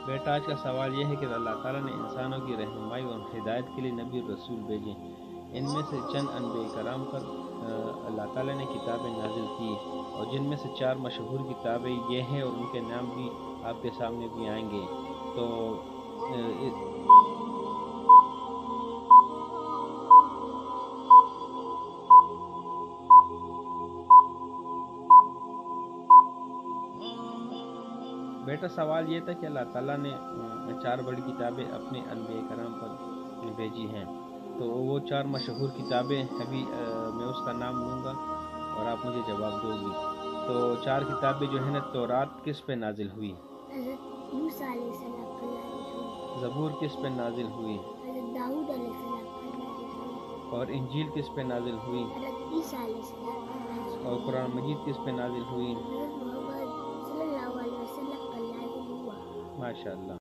بیٹا آج کا سوال یہ ہے کہ اللہ تعالیٰ نے انسانوں کی رہنمائی اور ہدایت کے لیے نبی اور رسول بھیجے، ان میں سے چند انبیاء کرام پر اللہ تعالیٰ نے کتابیں نازل کی، اور جن میں سے 4 مشہور کتابیں یہ ہیں اور ان کے نام بھی آپ کے سامنے بھی آئیں گے۔ تو بیٹا سوال یہ تھا کہ اللہ تعالیٰ نے 4 بڑی کتابیں اپنے انبیاء کرام پر بھیجی ہیں، تو وہ 4 مشہور کتابیں ابھی میں اس کا نام لوں گا اور آپ مجھے جواب دو گی۔ تو 4 کتابیں جو ہے نا، تورات کس پہ نازل ہوئی؟ حضرت موسیٰ علیہ السلام پر نازل ہوئی۔ زبور کس پہ نازل ہوئی؟ حضرت داؤد علیہ السلام پر نازل ہوئی۔ اور انجیل کس پہ نازل ہوئی؟ حضرت عیسیٰ علیہ السلام پر نازل ہوئی۔ اور قرآن مجید کس پہ نازل ہوئی؟ حضرت محمد صلی اللہ علیہ وسلم پر نازل ہوا۔ ماشاء اللہ۔